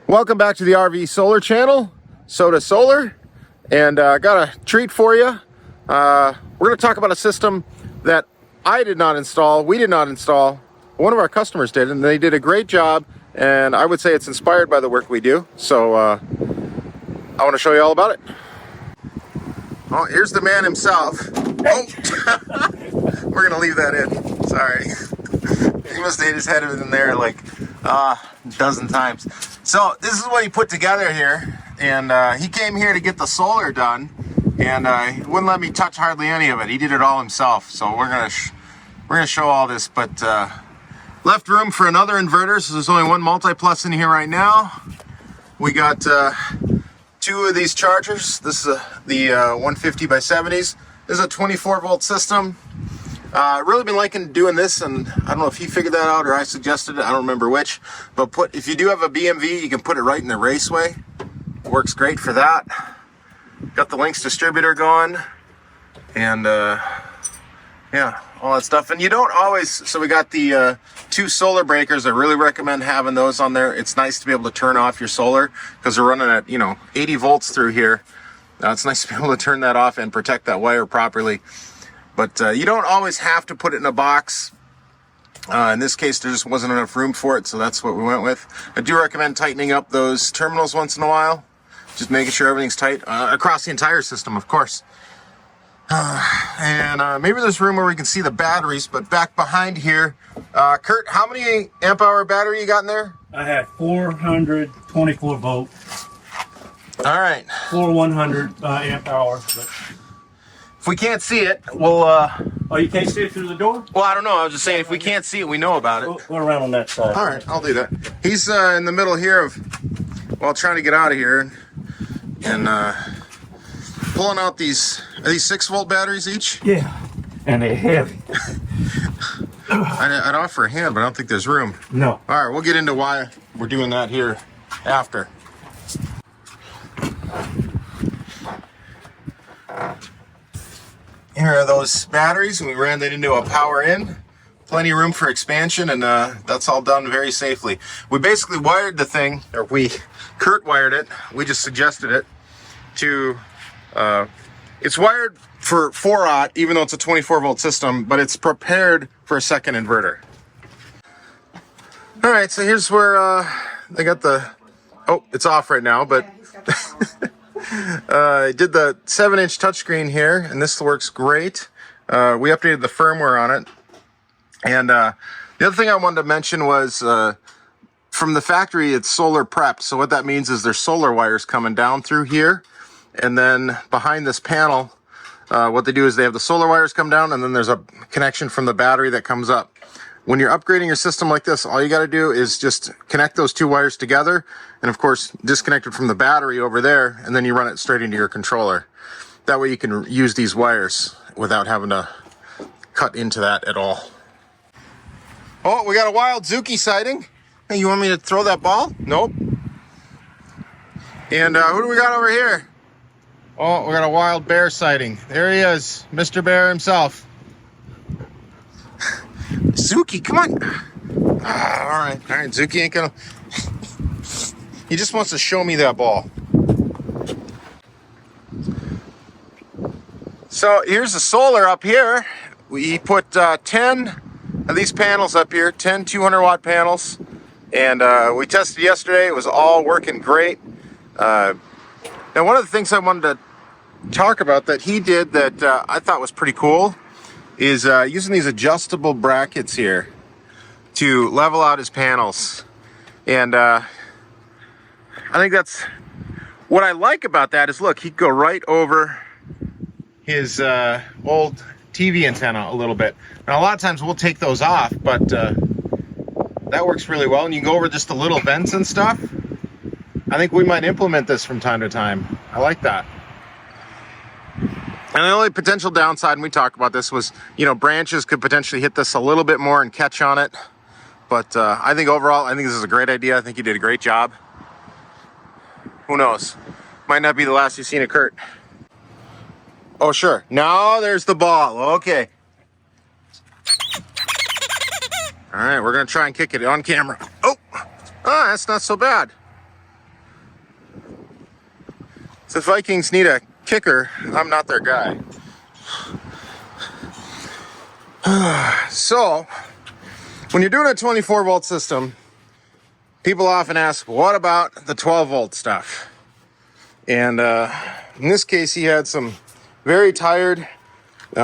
Welcome back to the RV Solar channel, Sota Solar, and got a treat for you. We're going to talk about a system that I did not install, we did not install, one of our customers did, and they did a great job, and I would say it's inspired by the work we do, so I want to show you all about it. Oh, here's the man himself. Oh, we're going to leave that in, sorry. He must have hit his head in there like a dozen times. So this is what he put together here, and he came here to get the solar done, and he wouldn't let me touch hardly any of it. He did it all himself. So we're gonna show all this, but left room for another inverter. So there's only one multi-plus in here right now. We got two of these chargers. This is the 150 by 70s. This is a 24 volt system. Really been liking doing this, and I don't know if he figured that out or I suggested it, I don't remember which, but if you do have a BMV, you can put it right in the raceway. Works great for that. Got the Lynx distributor going, and yeah, all that stuff. And you don't always, so we got the two solar breakers. I really recommend having those on there. It's nice to be able to turn off your solar, because they're running at 80 volts through here. It's nice to be able to turn that off and protect that wire properly. But you don't always have to put it in a box. In this case, there just wasn't enough room for it, so that's what we went with. I do recommend tightening up those terminals once in a while. Just making sure everything's tight across the entire system, of course. And maybe there's room where we can see the batteries, but back behind here, Kurt, how many amp hour battery you got in there? I had 424 volt. All right. 100 amp hour. But if we can't see it, we'll... oh, you can't see it through the door? Well, I don't know. I was just saying, if we can't see it, we know about it. Go around on that side. All right, I'll do that. He's in the middle here of, well, trying to get out of here and pulling out these, are these 6-volt batteries each? Yeah, and they're heavy. I'd offer a hand, but I don't think there's room. No. All right, we'll get into why we're doing that here after. Here are those batteries, and we ran that into a power in. Plenty of room for expansion, and that's all done very safely. We basically wired the thing, or Kurt wired it, we just suggested it, to, it's wired for 4-aught, even though it's a 24 volt system, but it's prepared for a second inverter. All right, so here's where they got the, oh, it's off right now, but I did the 7-inch touchscreen here, and this works great. We updated the firmware on it. And the other thing I wanted to mention was from the factory, it's solar prepped. So what that means is there's solar wires coming down through here. And then behind this panel, what they do is they have the solar wires come down, and then there's a connection from the battery that comes up. When you're upgrading your system like this, all you got to do is just connect those two wires together, and of course disconnect it from the battery over there, and then you run it straight into your controller. That way you can use these wires without having to cut into that at all. Oh, we got a wild Zuki sighting. Hey, you want me to throw that ball? Nope. And who do we got over here? Oh, we got a wild bear sighting. There he is, Mr. Bear himself. Zuki, come on. All right, Zuki ain't gonna... He just wants to show me that ball. So here's the solar up here. We put 10 of these panels up here, 10 200-watt panels. And we tested yesterday. It was all working great. Now, one of the things I wanted to talk about that he did that I thought was pretty cool is using these adjustable brackets here to level out his panels. And I think that's what I like about that is, look, he'd go right over his old TV antenna a little bit. Now a lot of times we'll take those off, but that works really well. And you go over just the little vents and stuff. I think we might implement this from time to time. I like that. And the only potential downside, and we talked about this, was, branches could potentially hit this a little bit more and catch on it. But I think overall, I think this is a great idea. I think you did a great job. Who knows? Might not be the last you've seen of Kurt. Oh, sure. Now there's the ball. Okay. All right, we're going to try and kick it on camera. Oh, that's not so bad. So if Vikings need a kicker, I'm not their guy. So, when you're doing a 24 volt system, people often ask, what about the 12 volt stuff? And in this case, he had some very tired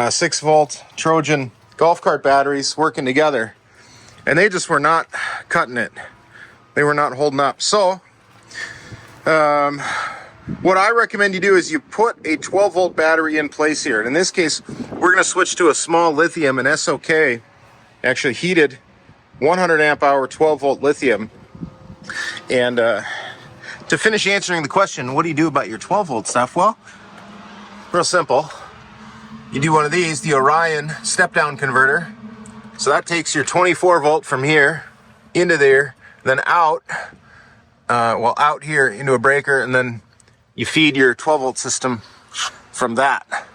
6 volt Trojan golf cart batteries working together, and they just were not cutting it. They were not holding up. So, what I recommend you do is you put a 12 volt battery in place here. And in this case, we're going to switch to a small lithium, an SOK, actually heated 100 amp hour 12 volt lithium. And to finish answering the question, what do you do about your 12 volt stuff? Well, real simple. You do one of these, the Orion step down converter. So that takes your 24 volt from here into there, then out, out here into a breaker, and then you feed your 12 volt system from that.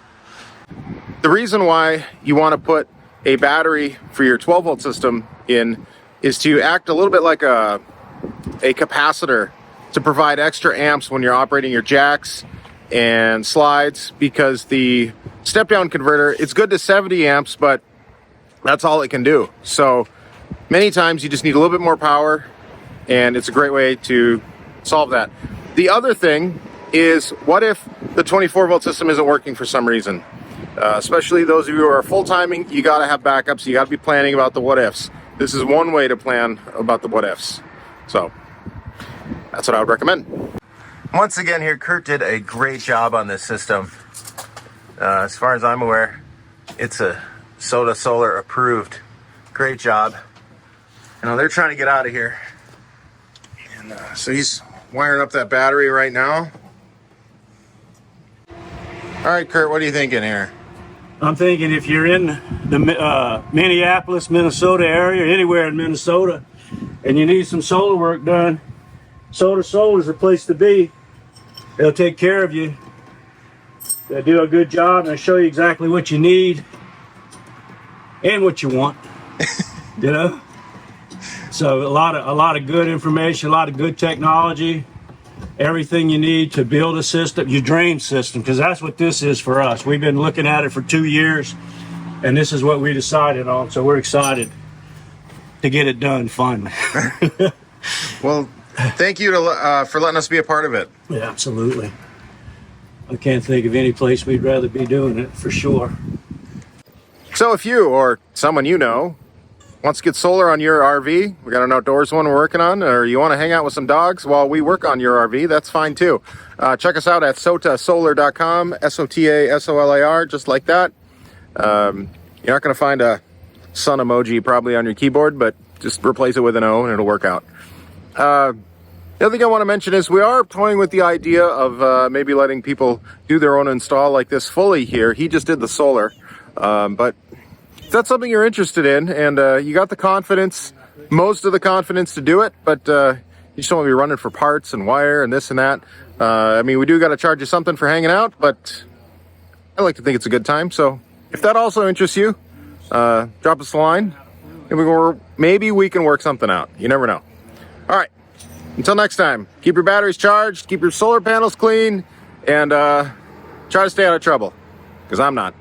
The reason why you want to put a battery for your 12 volt system in is to act a little bit like a capacitor to provide extra amps when you're operating your jacks and slides, because the step down converter, it's good to 70 amps, but that's all it can do. So many times you just need a little bit more power, and it's a great way to solve that. The other thing is, what if the 24 volt system isn't working for some reason? Especially those of you who are full timing, you got to have backups. You got to be planning about the what ifs. This is one way to plan about the what ifs. So that's what I would recommend. Once again here, Kurt did a great job on this system. As far as I'm aware, it's a Sota Solar approved. Great job. You know, they're trying to get out of here. And so he's wiring up that battery right now. All right, Kurt, what are you thinking here? I'm thinking if you're in the Minneapolis, Minnesota area, anywhere in Minnesota, and you need some solar work done, Sota Solar is the place to be. They'll take care of you. They'll do a good job, and they'll show you exactly what you need and what you want. You know? So a lot of good information, a lot of good technology, everything you need to build a system, your drain system, because that's what this is for us. We've been looking at it for 2 years, and this is what we decided on. So we're excited to get it done finally. Well, thank you for letting us be a part of it. Yeah, absolutely. I can't think of any place we'd rather be doing it, for sure. So if you or someone you know wants to get solar on your RV, we got an outdoors one we're working on, or you want to hang out with some dogs while we work on your RV, that's fine too. Check us out at sotasolar.com, SOTASOLAR, just like that. You're not going to find a sun emoji probably on your keyboard, but just replace it with an O and it'll work out. The other thing I want to mention is we are toying with the idea of maybe letting people do their own install like this fully here. He just did the solar, but if that's something you're interested in, and you got the confidence, most of the confidence to do it, but you just don't want to be running for parts and wire and this and that. I mean, we do got to charge you something for hanging out, but I like to think it's a good time. So if that also interests you, drop us a line, and maybe we can work something out. You never know. All right. Until next time, keep your batteries charged, keep your solar panels clean, and try to stay out of trouble, because I'm not.